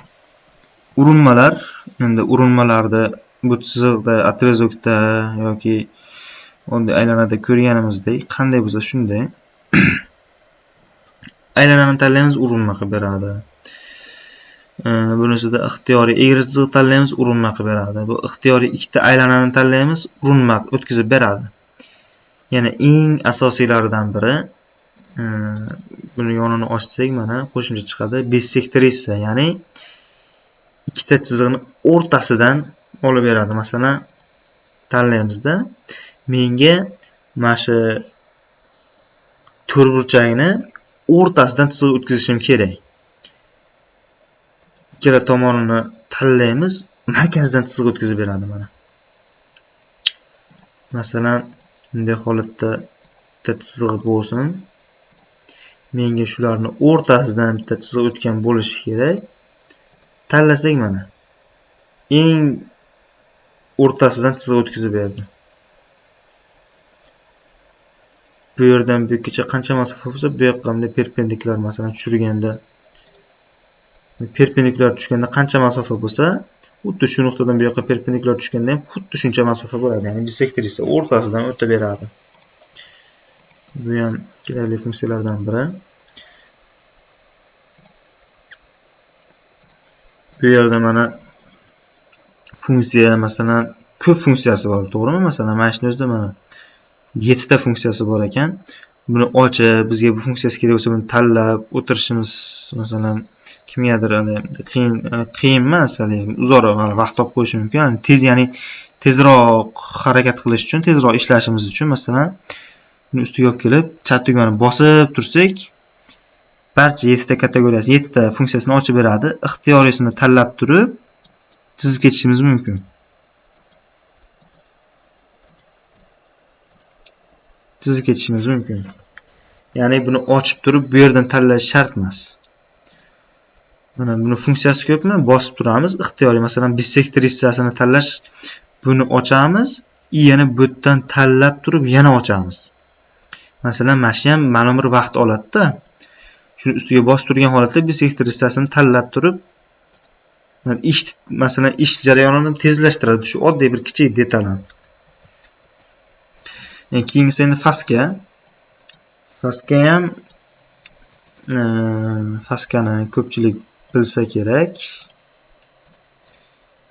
urinmalar endi urinmalarda bu chiziqda, atrezokda yoki oddiy aylanada ko'rganimizdek, qanday bo'lsa shunday aylanani tanlaymiz, urinma qilib beradi. Bunisida ixtiyoriy egri chiziq tanlaymiz, urinma qilib beradi. Bu ixtiyoriy ikkita aylanani tanlaymiz, urinma o'tkazib beradi. Yana eng asosiylaridan biri, buni yonini ochsak, mana qo'shimcha chiqadi. Bissektrisa, ya'ni ikkita chiziqni o'rtasidan olib beradi. Masalan, tanlaymizda, menga mana shu to'rtburchakni o'rtasidan chiziq o'tkazishim kerak. Ikkala tomonini tanlaymiz, markazdan chiziq o'tkazib beradi mana. Masalan, bunday holatda bitta chiziq bo'lsin. Menga shularni o'rtasidan bitta chiziq o'tgan bo'lishi kerak. Tanlasak mana. Eng o'rtasidan chiziq o'tkazib berdi. Bu yerdan bu yoqgacha qancha masofa bo'lsa, bu yoqqa ham perpendikulyar masalan tushirganda perpendikulyar tushganda qancha masofa bo'lsa, xuddi shu nuqtadan bu yoqqa perpendikulyar tushganda ham xuddi shuncha masofa bo'ladi. Ya'ni bissektrisa o'rtasidan o'tib beradi. Bu ham kerakli funksiyalardan biri. Bu yerda mana funksiya, masalan, ko'p funksiyasi bor, to'g'rimi? Masalan, mana shuni o'zida mana 7 ta funksiyasi bor ekan. Buni ochib, bizga bu funksiyasi kerak bo'lsa, buni tanlab o'tirishimiz, masalan, kimgadir qiyin emas, uzoqroq vaqt topib qo'yish mumkin. Tez, ya'ni tezroq harakat qilish uchun, tezroq ishlashimiz uchun, masalan, buni ustiga olib kelib, chat tugmani bosib tursak, barcha 7 ta kategoriyasi, 7 ta funksiyasini ochib beradi. Ixtiyoriyisini tanlab turib, chizib ketishimiz mumkin. Ya'ni buni ochib turib, bu yerdan tanlash shart emas. Mana buni funksiyasi ko'pmi? Bosib turamiz. Ixtiyoriy, masalan, bissektrisasini tanlash, buni ochamiz, yana bu yerdan tanlab turib yana ochamiz. Masalan, mana shu ham ma'lum bir vaqt oladi-da. Shuni ustiga bosib turgan holatda bissektrisasini tanlab turib, masalan, ish jarayonini tezlashtiradi. Shu oddiy bir kichik detal. Keyingisi endi faska. Faska ham faskani ko'pchilik bilsa kerak.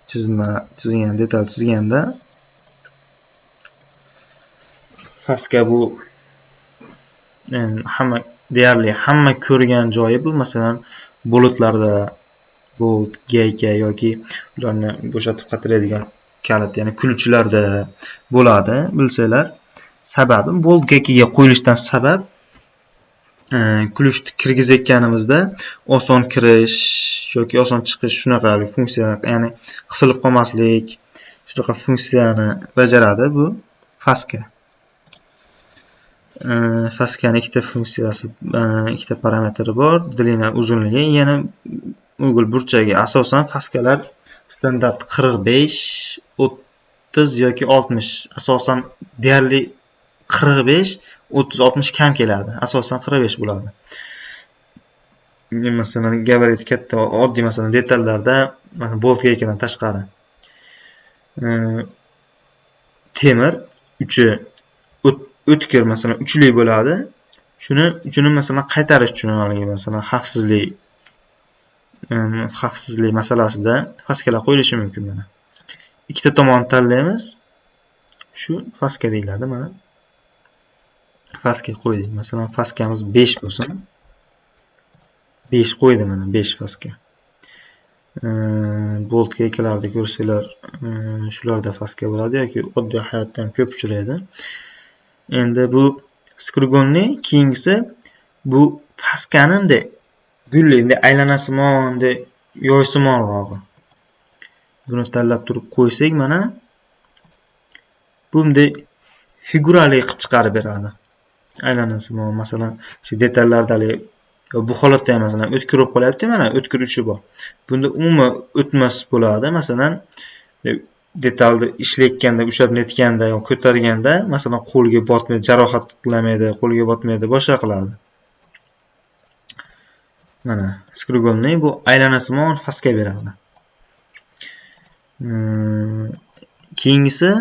Chizgan detal chizganda faska bu deyarli hamma ko'rgan joyi bu. Masalan, bulutlarda bolt, gayka yoki ularni bo'shatib qatiradigan kalit, ya'ni kuluvchilarda bo'ladi, bilsanglar. Sababi bolt gaykaga qo'yilishdan sabab kulishni kirgizayotganimizda oson kirish yoki oson chiqish shunaqa funksiya, ya'ni qisilib qolmaslik, shunaqa funksiyani bajaradi bu faska. Faskani ikkita funksiyasi, ikkita parametri bor, dilina, uzunligi, yana o'g'il burchagi. Asosan faskalar standart 45, 30 yoki 60. Asosan deyarli 45, 30, 60 kam keladi. Asosan 45 bo'ladi. Masalan, gabarit katta, oddiy masalan detallarda, mana bolt gaykadan tashqari. Temir uchi o'tkir, masalan, uchli bo'ladi. Shuni masalan qaytarish uchun, masalan, xavfsizlik masalasida faskalar qo'yilishi mumkin. Mana ikkita tomon tanlaymiz. Shu faska deyiladi. Mana faska qo'ydik. Masalan, faskamiz 5 bo'lsin. 5 qo'ydi, mana 5 faska. Bolt gaykalarda ko'rsanglar, shularda faska bo'ladi yoki oddiy hayotda ham ko'p uchraydi. Endi bu skrugonli, keyingisi bu faskani gulli, aylanasimon, yoysimonrog'i. Buni tanlab turib qo'ysak, mana bunday figurali qilib chiqarib beradi. Aylanasimon, masalan, shu detallarda bu holatda ham masalan o'tkir bo'lib qolyapti, mana o'tkir uchi bor. Bunda umuman o'tmas bo'ladi. Masalan, detalni ishlayotganda, ushlab netganda yoki ko'targanda, masalan, qo'lga botmaydi, jarohat qilmaydi, qo'lga botmaydi, boshqa qiladi. Mana skrugonli bu aylanasimon faska beradi. Keyingisi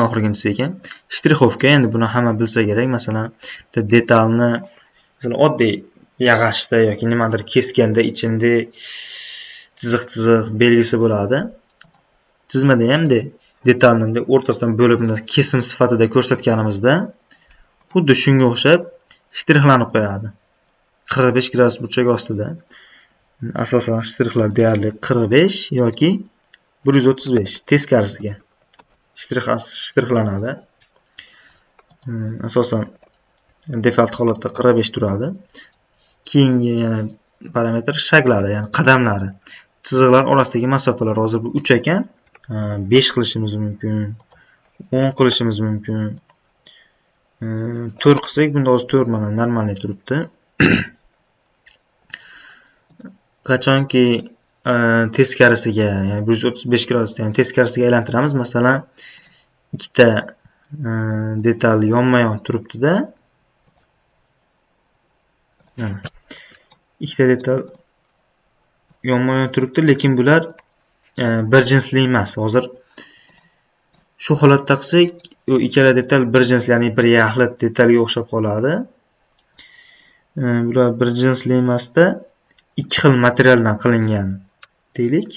oxirginchisi ekan. Shtrixovka. Endi buni hamma bilsa kerak. Masalan, detalni masalan oddiy yag'ashda yoki nimadir kesganda ichimda chiziq belgisi bo'ladi. Chizmada ham detalni o'rtasidan bo'lib kesim sifatida ko'rsatganimizda xuddi shunga o'xshab shtrixlanib qo'yadi. 45 gradus burchak ostida. Asosan shtrixlar deyarli 45 yoki 135 teskarisiga shtrixlanadi. Asosan default holatda 45 turadi. Keyingi yana parametr shaklari, ya'ni qadamlari. Chiziqlar orasidagi masofalar hozir bu 3 ekan. 5 qilishimiz mumkin, 10 qilishimiz mumkin. 4 qilsak, bunda hozir 4 mana normalniy turibdi. Qachonki teskarisiga, ya'ni 135 gradus, ya'ni teskarisiga aylantiramiz. Masalan, ikkita detal yonma-yon turibdi-da. Mana ikkita detal yonma-yon turibdi, lekin bular bir jinsli emas. Hozir shu holatda qilsak, u ikkala detal bir jinsli, ya'ni bir yaxlit detalga o'xshab qoladi. Bular bir jinsli emasda, ikki xil materialdan qilingan deylik.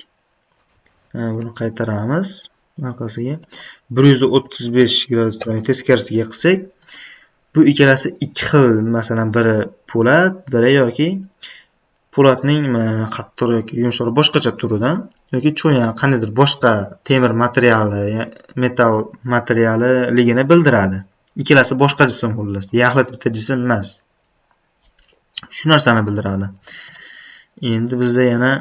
Buni qaytaramiz orqasiga. 135 gradus, ya'ni teskarisiga qilsak, bu ikkalasi ikki xil, masalan, biri po'lat, biri yoki po'latning qattiq yoki yumshoq boshqacha turidan yoki cho'yan qandaydir boshqa temir materiali, metal materialiligini bildiradi. Ikkalasi boshqa jism xullas, yaxlit bitta jism emas. Shu narsani bildiradi. Endi bizda yana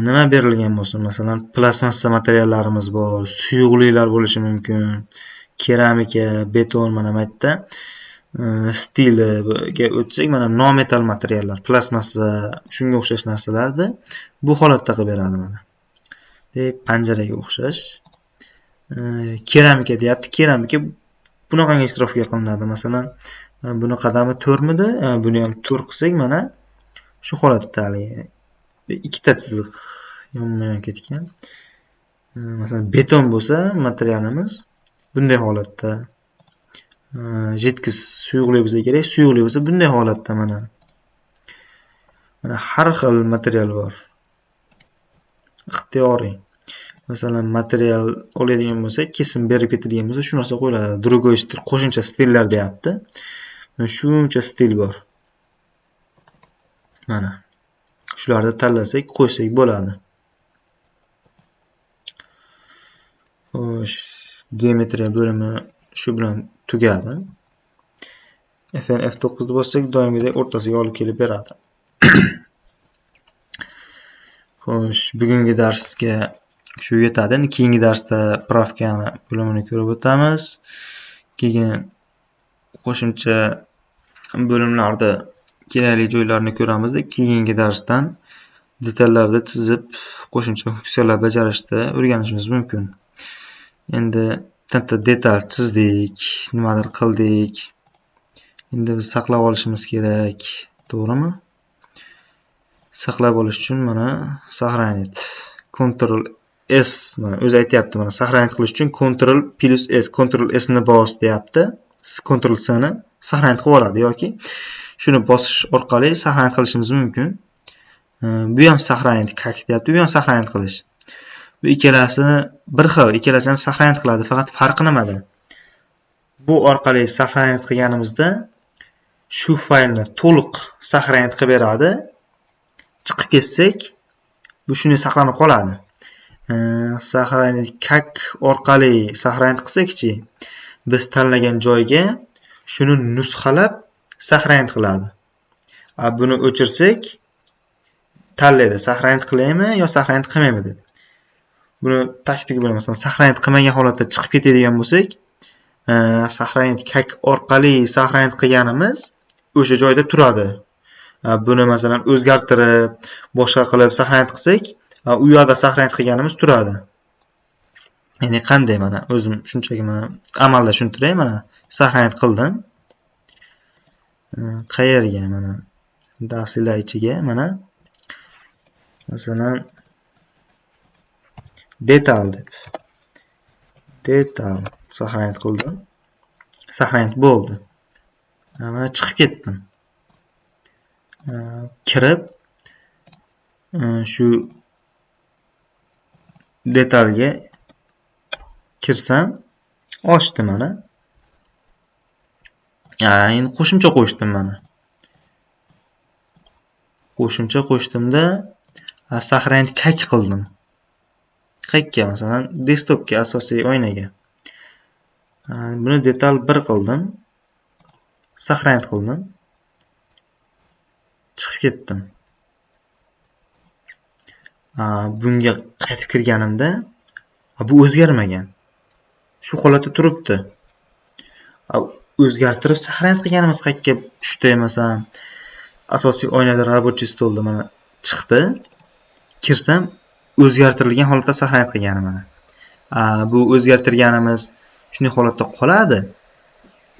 nima berilgan bo'lsin? Masalan, plastmassa materiallarimiz bor, suyuqliklar bo'lishi mumkin, keramika, beton, mana bu yerda stiliga o'tsak, mana non-metal materiallar, plastmassa, shunga o'xshash narsalarni bu holatda qilib beradi mana. Panjaraga o'xshash. Keramika deyapti. Keramika bunaqangi ishtirofga qilinadi. Masalan, buni qadami 4 midi? Buni ham 4 qilsak, mana shu holatda haligi ikkita chiziq yonma-yon ketgan. Masalan, beton bo'lsa materialimiz bunday holatda. Jidkis suyuqlik bo'lsa kerak, suyuqlik bo'lsa bunday holatda mana. Mana har xil material bor. Ixtiyoriy. Masalan, material oladigan bo'lsa, kesim berib ketilgan bo'lsa, shu narsa qo'yiladi. Другой stil, qo'shimcha stillar deyapti. Mana shuncha stil bor. Mana shularni tanlasak, qo'ysak bo'ladi. Xo'sh, geometriya bo'limi shu bilan tugadi. Fn F9 ni bossak, doimgidek o'rtasiga olib kelib beradi. Xo'sh, bugungi darsga shu yetadi. Keyingi darsda pravka bo'limini ko'rib o'tamiz. Keyin qo'shimcha bo'limlarda kerakli joylarni ko'ramiz. Keyingi darsdan detallarni chizib, qo'shimcha funksiyalar bajarishda o'rganishimiz mumkin. Endi bitta detal chizdik, nimadir qildik. Endi biz saqlab olishimiz kerak, to'g'rimi? Saqlab olish uchun mana saqlanit. Ctrl S, mana o'zi aytayapti, mana saqlanit qilish uchun Ctrl plus S, Ctrl S ni bos deyapti. Ctrl S ni saqlanit qilib oladi yoki shuni bosish orqali saqlanit qilishimiz mumkin. Bu ham saqlanit kak deyapti, bu ham saqlanit qilish. Bu ikkalasini bir xil, ikkalasi ham saqlanit qiladi, faqat farqi nimada? Bu orqali saqlanit qilganimizda shu faylni to'liq saqlanit qilib beradi. Chiqib ketsak, bu shunday saqlanib qoladi. Saqlanit kak orqali saqlanit qilsak-chi, biz tanlagan joyga shuni nusxalab saqlanit qiladi. Buni o'chirsak, tanlaydi, saqlanit qilaymi yo saqlanit qilmaymi deb. Buni taktik bilan masalan saqlanit qilmagan holatda chiqib ketadigan bo'lsak, saqlanit kak orqali saqlanit qilganimiz o'sha joyda turadi. Buni masalan o'zgartirib, boshqa qilib saqlanit qilsak, u yoqda saqlanit qilganimiz turadi. Ya'ni qanday, mana o'zim shunchaki mana amalda tushuntiray, mana saqlanit qildim. Qayerga, mana darslar ichiga, mana masalan detal deb. Detal saqlanib qildim. Saqlanib bo'ldi. Mana chiqib ketdim. Kirib shu detalga kirsam ochdi mana. Endi qo'shimcha qo'shdim mana. Qo'shimcha qo'shdimda saqlanib kak qildim. Kakka masalan desktopga asosiy oynaga. Buni detal 1 qildim. Saqlanib qildim. Chiqib ketdim. Bunga qaytib kirganimda bu o'zgarmagan. Shu holatda turibdi. O'zgartirib saqlanib qilganimiz qayerga tushdi masalan. Asosiy oynada рабочий stolda mana chiqdi. Kirsam o'zgartirilgan holatda saqlanib qilganim mana. Bu o'zgartirganimiz shunday holatda qoladi.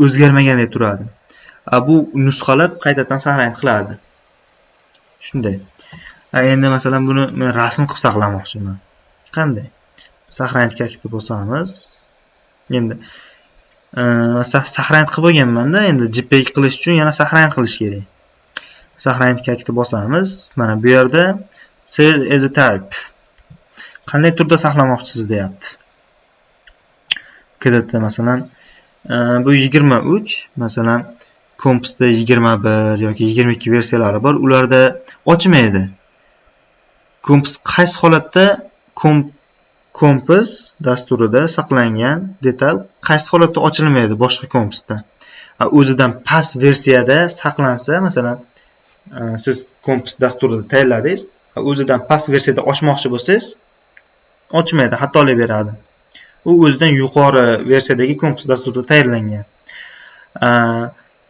O'zgarmagandek turadi. Bu nusxalab qaytadan saqlanib qiladi. Shunday. Endi masalan buni men rasm qilib saqlamoqchiman. Qanday? Saqlanib kakni bosamiz. Endi saqlanib qilib bo'lganman-da, endi JPEG qilish uchun yana saqlanib qilish kerak. Saqlanib kakni bosamiz. Mana bu yerda save as a type. Qanday turda saqlamoqchisiz deyapti. Kreditda masalan bu 23, masalan Compassda 21 yoki 22 versiyalari bor. Ularda ochmaydi. Compass qaysi holatda Compass dasturida saqlangan detal qaysi holatda ochilmaydi boshqa Compassda. O'zidan past versiyada saqlansa, masalan siz Compass dasturida tayyorladingiz, o'zidan past versiyada ochmoqchi bo'lsangiz, ochmaydi, xatolik beradi. U o'zidan yuqori versiyadagi Compass dasturida tayyorlangan.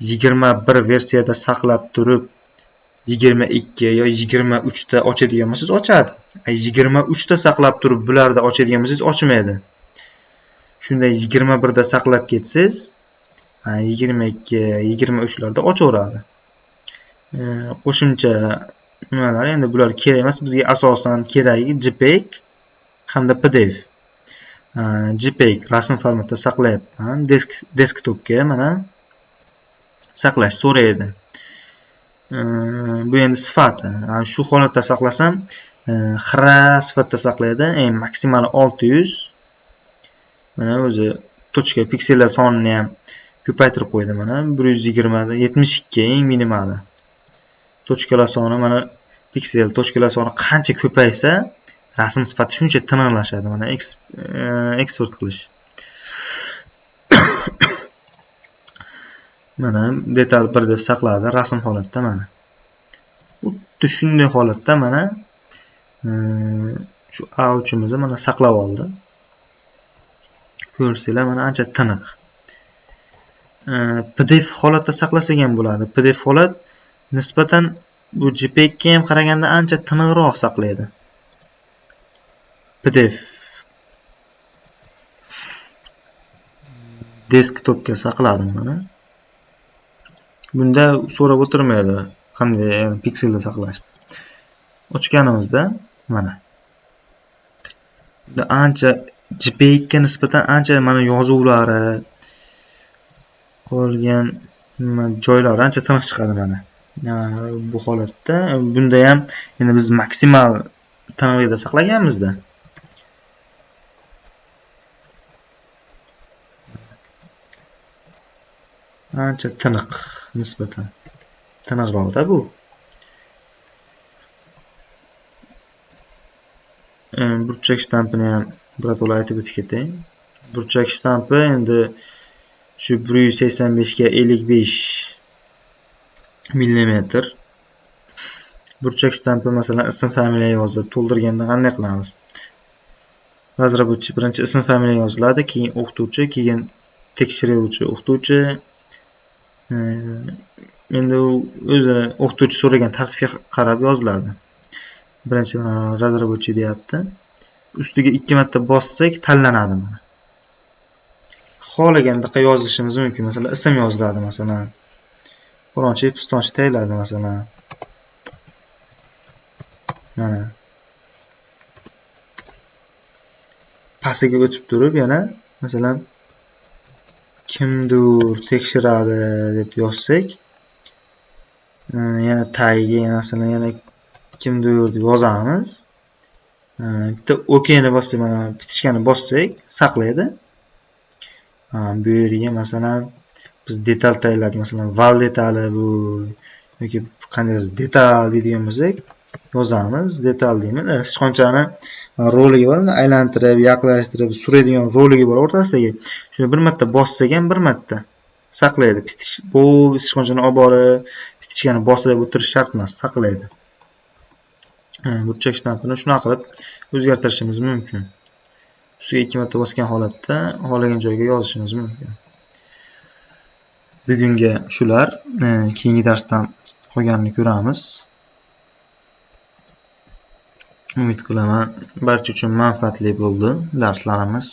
21 versiyada saqlab turib 22 yo 23 da ochadigan bo'lsangiz ochadi. 23 da saqlab turib bularda ochadigan bo'lsangiz ochmaydi. Shunday 21 da saqlab ketsangiz 22, 23 larda ochaveradi. Qo'shimcha nimalar endi bular kerak emas, bizga asosan keragi JPEG hamda PDF. JPEG rasm formatida saqlayapman. Desktopga mana saqlash so'raydi. Bu endi sifati. Shu holatda saqlasam, xira sifatida saqlaydi. Maksimal 600. Mana o'zi tochka piksellar sonini ham ko'paytirib qo'ydi mana. 120 da 72 eng minimali. Tochkalar soni mana piksel tochkalar soni qancha ko'paysa, rasm sifati shuncha tiniqlashadi. Mana eksport qilish. Mana detal 1 deb saqladi rasm holatda mana. Xuddi shunday holatda mana shu A3imizni mana saqlab oldi. Ko'rsanglar mana ancha tiniq. PDF holatda saqlasak ham bo'ladi. PDF holat nisbatan bu JPEG ga ham qaraganda ancha tiniqroq saqlaydi. PDF desktopga saqladim mana. Bunda so'rab o'tirmaydi qanday pikselda saqlashni. Ochganimizda mana. Bunda ancha JPEG ga nisbatan ancha mana yozuvlari qolgan joylari ancha tiniq chiqadi mana. Bu holatda bunda ham endi biz maksimal tiniqlikda saqlaganmizda. Ancha tiniq nisbatan. Tiniqroqda bu. Burchak shtampini ham birato'la aytib o'tib ketay. Burchak shtampi endi shu 185 ga 55 mm. Burchak shtampi masalan ism familiya yozib to'ldirganda qanday qilamiz? Razrabochi birinchi ism familiya yoziladi, keyin o'qituvchi, keyin tekshiruvchi o'qituvchi. Endi o'zi o'qituvchi so'ragan tartibga qarab yoziladi. Birinchi razrabochi deyapti. Ustiga 2 marta bossak tanlanadi mana. Xohlagandaqa yozishimiz mumkin. Masalan, ism yoziladi masalan. Bironchi pistonchi tayyorladi masalan. Mana. pastiga o'tib turib yana masalan kimdir tekshiradi deb yozsak, yana tagiga masalan yana kimdir deb yozamiz. Bitta OKni bossak, mana bitishkani bossak saqlaydi. Bu yerga masalan biz detal tayinladik, masalan val detali bu yoki qandaydir detal deydigan bo'lsak yozamiz, detal deymiz. Sichqonchani roligi bor, aylantirib, yaqinlashtirib suradigan roligi bor o'rtasidagi. Shuni bir marta bossak ham bir marta saqlaydi. Bu sichqonchani olib borib bitishkani bosib o'tirish shart emas, saqlaydi. Burchak shtampini shunaqa qilib o'zgartirishimiz mumkin. Ustiga 2 marta bosgan holatda xohlagan joyga yozishimiz mumkin. Bugunga shular. Keyingi darsdan qolganini ko'ramiz. Umid qilaman barcha uchun manfaatli bo'ldi darslarimiz.